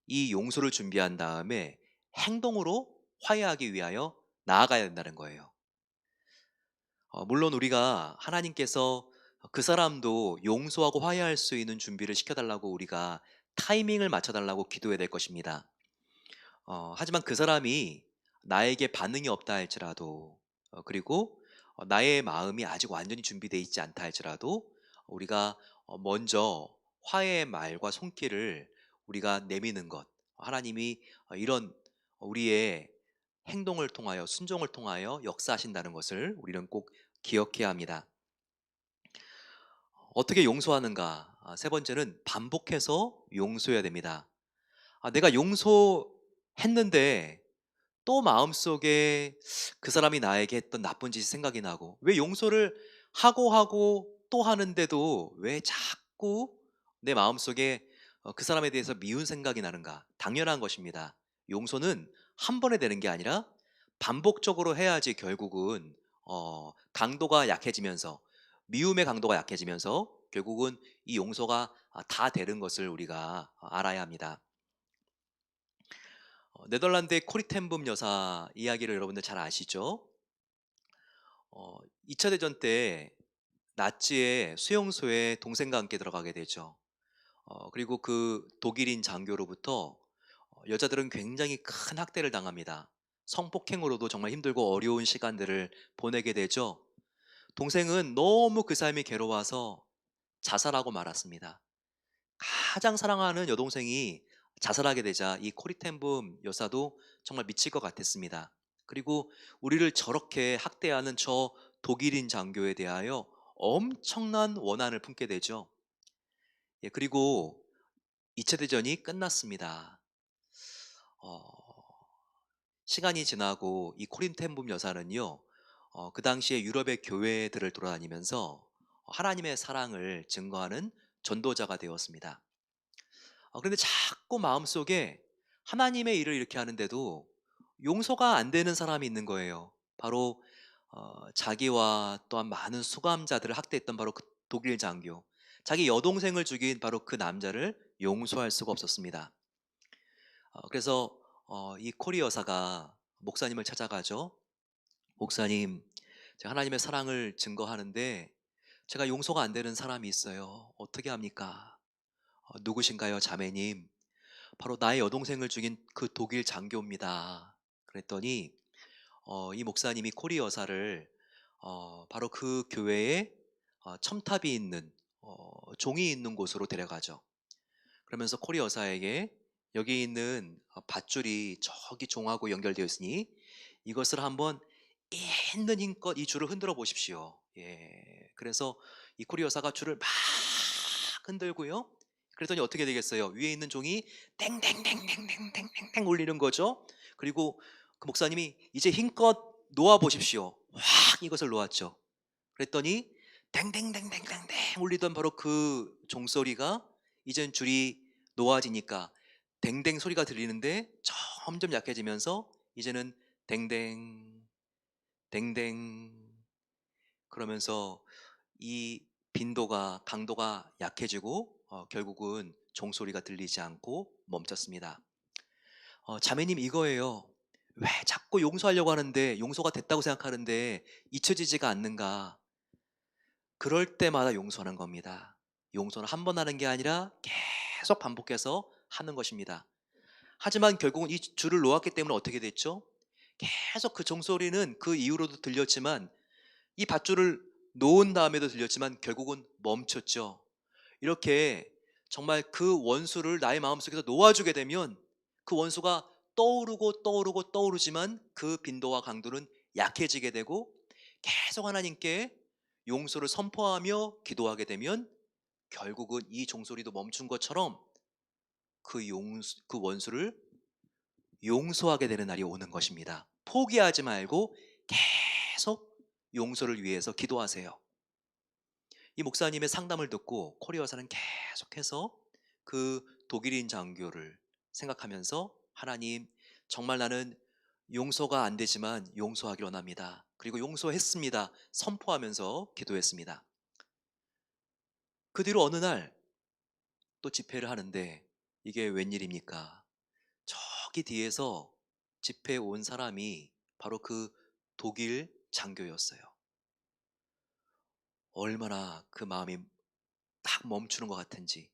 이 용서를 준비한 다음에 행동으로 화해하기 위하여 나아가야 된다는 거예요. 물론 우리가 하나님께서 그 사람도 용서하고 화해할 수 있는 준비를 시켜달라고 우리가 타이밍을 맞춰달라고 기도해야 될 것입니다. 하지만 그 사람이 나에게 반응이 없다 할지라도, 그리고 나의 마음이 아직 완전히 준비되어 있지 않다 할지라도 우리가 먼저 화해의 말과 손길을 우리가 내미는 것, 하나님이 이런 우리의 행동을 통하여, 순종을 통하여 역사하신다는 것을 우리는 꼭 기억해야 합니다. 어떻게 용서하는가? 세 번째는 반복해서 용서해야 됩니다. 내가 용서했는데 또 마음속에 그 사람이 나에게 했던 나쁜 짓이 생각이 나고, 왜 용서를 하고 또 하는데도 왜 자꾸 내 마음속에 그 사람에 대해서 미운 생각이 나는가? 당연한 것입니다. 용서는 한 번에 되는 게 아니라 반복적으로 해야지 결국은 강도가 약해지면서, 미움의 강도가 약해지면서 결국은 이 용서가 다 되는 것을 우리가 알아야 합니다. 네덜란드의 코리 텐붐 여사 이야기를 여러분들 잘 아시죠? 2차 대전 때 나치의 수용소에 동생과 함께 들어가게 되죠. 그리고 그 독일인 장교로부터 여자들은 굉장히 큰 학대를 당합니다. 성폭행으로도 정말 힘들고 어려운 시간들을 보내게 되죠. 동생은 너무 그 삶이 괴로워서 자살하고 말았습니다. 가장 사랑하는 여동생이 자살하게 되자 이 코리텐붐 여사도 정말 미칠 것 같았습니다. 그리고 우리를 저렇게 학대하는 저 독일인 장교에 대하여 엄청난 원한을 품게 되죠. 예, 그리고 2차 대전이 끝났습니다. 어, 시간이 지나고 이 코린텐붐 여사는요, 그 당시에 유럽의 교회들을 돌아다니면서 하나님의 사랑을 증거하는 전도자가 되었습니다. 그런데 자꾸 마음속에 하나님의 일을 이렇게 하는데도 용서가 안 되는 사람이 있는 거예요. 바로 자기와 또한 많은 수감자들을 학대했던 바로 그 독일 장교, 자기 여동생을 죽인 바로 그 남자를 용서할 수가 없었습니다. 그래서 이 코리 여사가 목사님을 찾아가죠. 목사님, 제가 하나님의 사랑을 증거하는데 제가 용서가 안 되는 사람이 있어요. 어떻게 합니까? 누구신가요, 자매님? 바로 나의 여동생을 죽인 그 독일 장교입니다. 그랬더니 이 목사님이 코리 여사를 바로 그 교회에 첨탑이 있는 종이 있는 곳으로 데려가죠. 그러면서 코리 여사에게 여기 있는 밧줄이 저기 종하고 연결되어 있으니 이것을 한번 있는 힘껏 이 줄을 흔들어 보십시오. 예. 그래서 이 코리 여사가 줄을 막 흔들고요. 그랬더니 어떻게 되겠어요? 위에 있는 종이 땡땡땡땡땡땡땡 울리는 거죠. 그리고 그 목사님이 이제 힘껏 놓아 보십시오. 확 이것을 놓았죠. 그랬더니 댕댕댕댕댕댕 울리던 바로 그 종소리가 이젠 줄이 놓아지니까 댕댕 소리가 들리는데 점점 약해지면서 이제는 댕댕 댕댕 그러면서 이 빈도가 강도가 약해지고 결국은 종소리가 들리지 않고 멈췄습니다. 자매님 이거예요. 왜 자꾸 용서하려고 하는데 용서가 됐다고 생각하는데 잊혀지지가 않는가? 그럴 때마다 용서하는 겁니다. 용서는 한 번 하는 게 아니라 계속 반복해서 하는 것입니다. 하지만 결국은 이 줄을 놓았기 때문에 어떻게 됐죠? 계속 그 종소리는 그 이후로도 들렸지만 이 밧줄을 놓은 다음에도 들렸지만 결국은 멈췄죠. 이렇게 정말 그 원수를 나의 마음속에서 놓아주게 되면 그 원수가 떠오르고 떠오르고 떠오르지만 그 빈도와 강도는 약해지게 되고 계속 하나님께 용서를 선포하며 기도하게 되면 결국은 이 종소리도 멈춘 것처럼 그 원수를 용서하게 되는 날이 오는 것입니다. 포기하지 말고 계속 용서를 위해서 기도하세요. 이 목사님의 상담을 듣고 코리아사는 계속해서 그 독일인 장교를 생각하면서 하나님 정말 나는 용서가 안 되지만 용서하길 원합니다. 그리고 용서했습니다. 선포하면서 기도했습니다. 그 뒤로 어느 날 또 집회를 하는데 이게 웬일입니까? 저기 뒤에서 집회에 온 사람이 바로 그 독일 장교였어요. 얼마나 그 마음이 딱 멈추는 것 같은지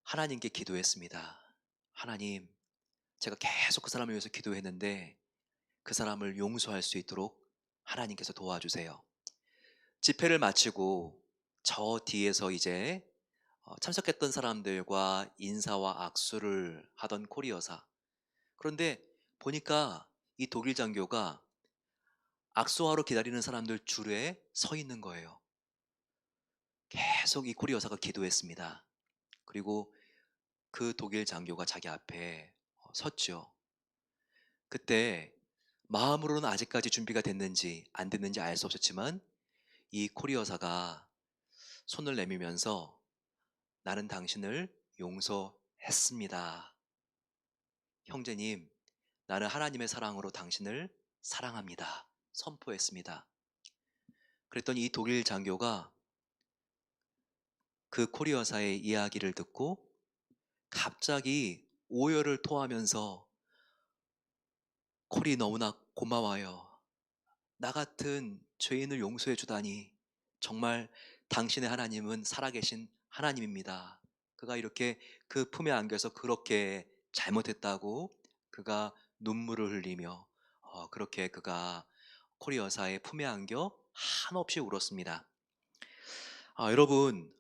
하나님께 기도했습니다. 하나님, 제가 계속 그 사람을 위해서 기도했는데 그 사람을 용서할 수 있도록 하나님께서 도와주세요. 집회를 마치고 저 뒤에서 이제 참석했던 사람들과 인사와 악수를 하던 코리어사. 그런데 보니까 이 독일 장교가 악수하러 기다리는 사람들 줄에 서 있는 거예요. 계속 이 코리 여사가 기도했습니다. 그리고 그 독일 장교가 자기 앞에 섰죠. 그때 마음으로는 아직까지 준비가 됐는지 안 됐는지 알 수 없었지만 이 코리 여사가 손을 내밀면서 나는 당신을 용서했습니다. 형제님, 나는 하나님의 사랑으로 당신을 사랑합니다. 선포했습니다. 그랬더니 이 독일 장교가 그 코리 여사의 이야기를 듣고 갑자기 오열을 토하면서 코리 너무나 고마워요. 나 같은 죄인을 용서해 주다니 정말 당신의 하나님은 살아계신 하나님입니다. 그가 이렇게 그 품에 안겨서 그렇게 잘못했다고 그가 눈물을 흘리며 그렇게 그가 코리 여사의 품에 안겨 한없이 울었습니다. 여러분,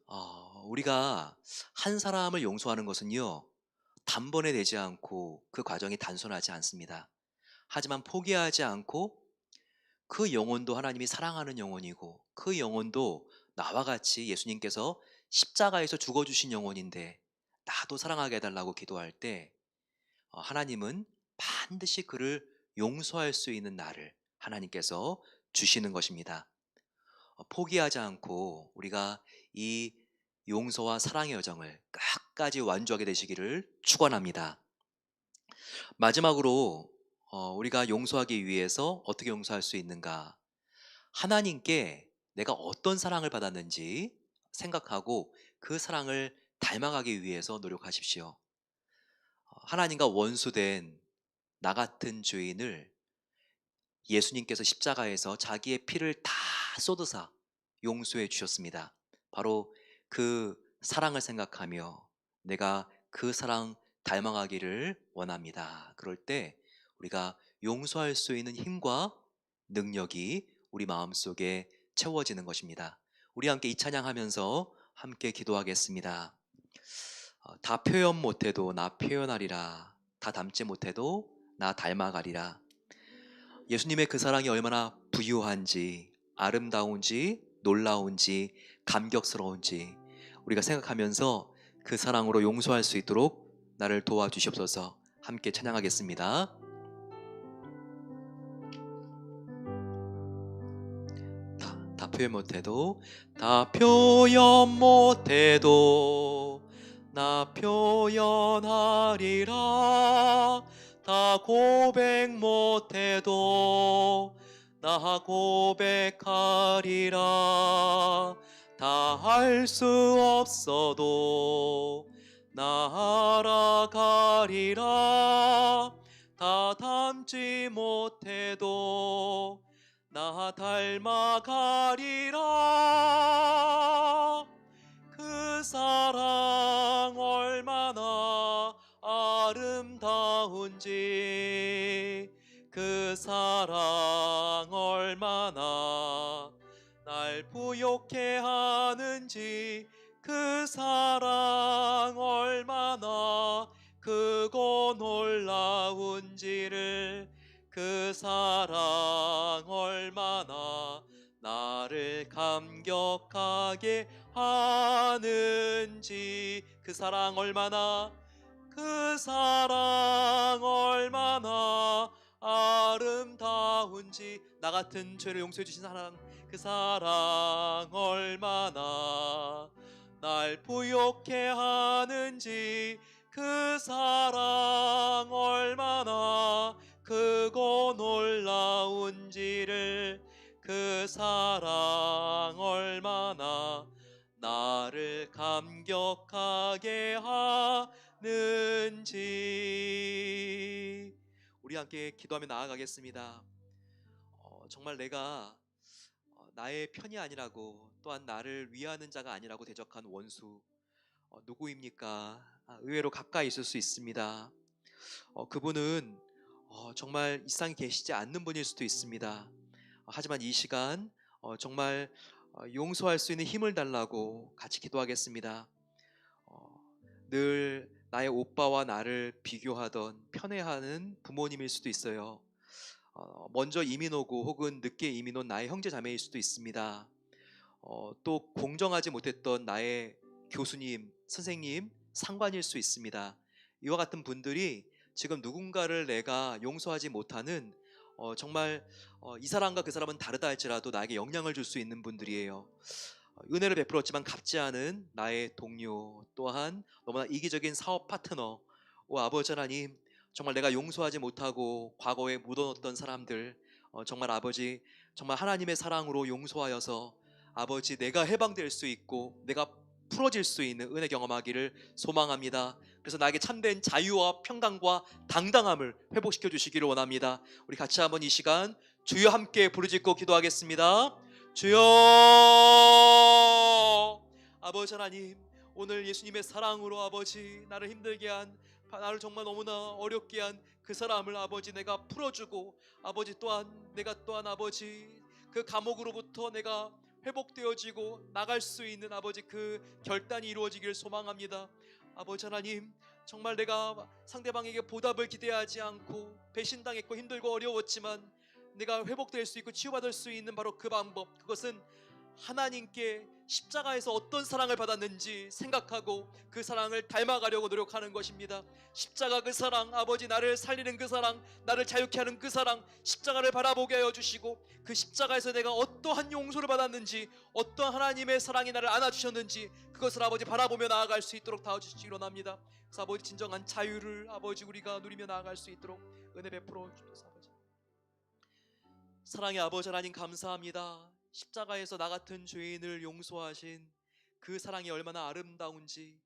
우리가 한 사람을 용서하는 것은요, 단번에 되지 않고 그 과정이 단순하지 않습니다. 하지만 포기하지 않고 그 영혼도 하나님이 사랑하는 영혼이고 그 영혼도 나와 같이 예수님께서 십자가에서 죽어주신 영혼인데 나도 사랑하게 해달라고 기도할 때 하나님은 반드시 그를 용서할 수 있는 나를 하나님께서 주시는 것입니다. 포기하지 않고 우리가 이 용서와 사랑의 여정을 끝까지 완주하게 되시기를 축원합니다. 마지막으로 우리가 용서하기 위해서 어떻게 용서할 수 있는가? 하나님께 내가 어떤 사랑을 받았는지 생각하고 그 사랑을 닮아가기 위해서 노력하십시오. 하나님과 원수된 나 같은 죄인을 예수님께서 십자가에서 자기의 피를 다 쏟으사 용서해 주셨습니다. 바로 그 사랑을 생각하며 내가 그 사랑 닮아가기를 원합니다. 그럴 때 우리가 용서할 수 있는 힘과 능력이 우리 마음속에 채워지는 것입니다. 우리 함께 이 찬양하면서 함께 기도하겠습니다. 다 표현 못해도 나 표현하리라. 다 닮지 못해도 나 닮아가리라. 예수님의 그 사랑이 얼마나 부유한지, 아름다운지, 놀라운지, 감격스러운지 우리가 생각하면서 그 사랑으로 용서할 수 있도록 나를 도와주시옵소서. 함께 찬양하겠습니다. 다 표현 못해도, 다 표현 못해도 나 표현하리라. 다 고백 못해도 나 고백하리라. 다 할 수 없어도 나 알아가리라. 다 닮지 못해도 나 닮아가리라. 그 사랑 얼마나 아름다운지, 그 사랑 얼마나 날 부욕해 하는지, 그 사랑 얼마나 크고 놀라운지를, 그 사랑 얼마나 나를 감격하게 하는지, 그 사랑 얼마나, 그 사랑 얼마나 아름다운지, 나 같은 죄를 용서해 주신 사랑, 그 사랑 얼마나 날 부욕해 하는지, 그 사랑 얼마나 크고 놀라운지를, 그 사랑 얼마나 나를 감격하게 하는지. 우리 함께 기도하며 나아가겠습니다. 정말 내가 나의 편이 아니라고, 또한 나를 위하는 자가 아니라고 대적한 원수 누구입니까? 의외로 가까이 있을 수 있습니다. 그분은 정말 이 세상에 계시지 않는 분일 수도 있습니다. 하지만 이 시간 정말 용서할 수 있는 힘을 달라고 같이 기도하겠습니다. 어, 늘 나의 오빠와 나를 비교하던 편애하는 부모님일 수도 있어요. 먼저 이민 오고 혹은 늦게 이민 온 나의 형제 자매일 수도 있습니다. 또 공정하지 못했던 나의 교수님, 선생님, 상관일 수 있습니다. 이와 같은 분들이 지금 누군가를 내가 용서하지 못하는 정말 이 사람과 그 사람은 다르다 할지라도 나에게 영향을 줄 수 있는 분들이에요. 은혜를 베풀었지만 갚지 않은 나의 동료, 또한 너무나 이기적인 사업 파트너, 오 아버지 하나님, 정말 내가 용서하지 못하고 과거에 묻어놓던 사람들, 정말 아버지, 정말 하나님의 사랑으로 용서하여서 아버지 내가 해방될 수 있고 내가 풀어질 수 있는 은혜 경험하기를 소망합니다. 그래서 나에게 참된 자유와 평강과 당당함을 회복시켜 주시기를 원합니다. 우리 같이 한번 이 시간 주여 함께 부르짖고 기도하겠습니다. 주여. 아버지 하나님, 오늘 예수님의 사랑으로 아버지 나를 힘들게 한, 나를 정말 너무나 어렵게 한 그 사람을 아버지 내가 풀어주고, 아버지 또한 내가 또한 아버지 그 감옥으로부터 내가 회복되어지고 나갈 수 있는 아버지 그 결단이 이루어지길 소망합니다. 아버지 하나님, 정말 내가 상대방에게 보답을 기대하지 않고 배신당했고 힘들고 어려웠지만 내가 회복될 수 있고 치유받을 수 있는 바로 그 방법, 그것은 하나님께 십자가에서 어떤 사랑을 받았는지 생각하고 그 사랑을 닮아가려고 노력하는 것입니다. 십자가 그 사랑, 아버지 나를 살리는 그 사랑, 나를 자유케 하는 그 사랑, 십자가를 바라보게 하여 주시고 그 십자가에서 내가 어떠한 용서를 받았는지, 어떠한 하나님의 사랑이 나를 안아주셨는지 그것을 아버지 바라보며 나아갈 수 있도록 도와주시기 원합니다. 그래서 아버지 진정한 자유를 아버지 우리가 누리며 나아갈 수 있도록 은혜 베풀어 주셔서 아버지, 사랑의 아버지 하나님 감사합니다. 십자가에서 나 같은 죄인을 용서하신 그 사랑이 얼마나 아름다운지,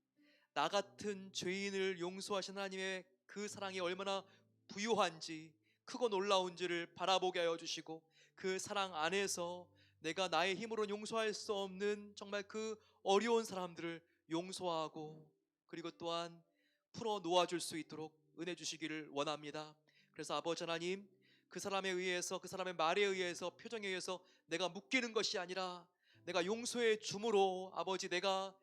나 같은 죄인을 용서하신 하나님의 그 사랑이 얼마나 부유한지, 크고 놀라운지를 바라보게 하여 주시고, 그 사랑 안에서 내가 나의 힘으로 용서할 수 없는 정말 그 어려운 사람들을 용서하고, 그리고 또한 풀어 놓아줄 수 있도록 은혜 주시기를 원합니다. 그래서 아버지 하나님, 그 사람에 의해서, 그 사람의 말에 의해서, 표정에 의해서 내가 묶이는 것이 아니라 내가 용서의 줌으로 아버지 내가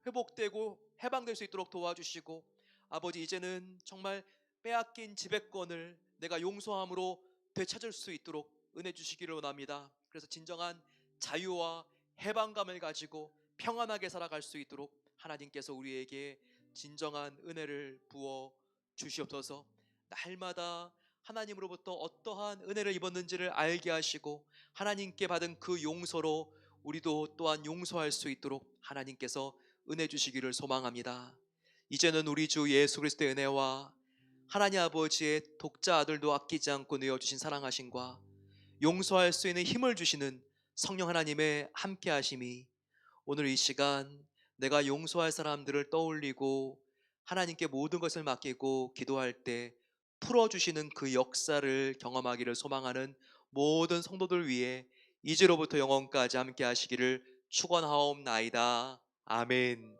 회복되고 해방될 수 있도록 도와주시고, 아버지 이제는 정말 빼앗긴 지배권을 내가 용서함으로 되찾을 수 있도록 은혜 주시기를 원합니다. 그래서 진정한 자유와 해방감을 가지고 평안하게 살아갈 수 있도록 하나님께서 우리에게 진정한 은혜를 부어 주시옵소서. 날마다 하나님으로부터 어떠한 은혜를 입었는지를 알게 하시고 하나님께 받은 그 용서로 우리도 또한 용서할 수 있도록 하나님께서 은혜 주시기를 소망합니다. 이제는 우리 주 예수 그리스도의 은혜와 하나님 아버지의 독자 아들도 아끼지 않고 내어주신 사랑하심과 용서할 수 있는 힘을 주시는 성령 하나님의 함께 하심이 오늘 이 시간 내가 용서할 사람들을 떠올리고 하나님께 모든 것을 맡기고 기도할 때 풀어주시는 그 역사를 경험하기를 소망하는 모든 성도들 위해 이제로부터 영원까지 함께 하시기를 축원하옵나이다. 아멘.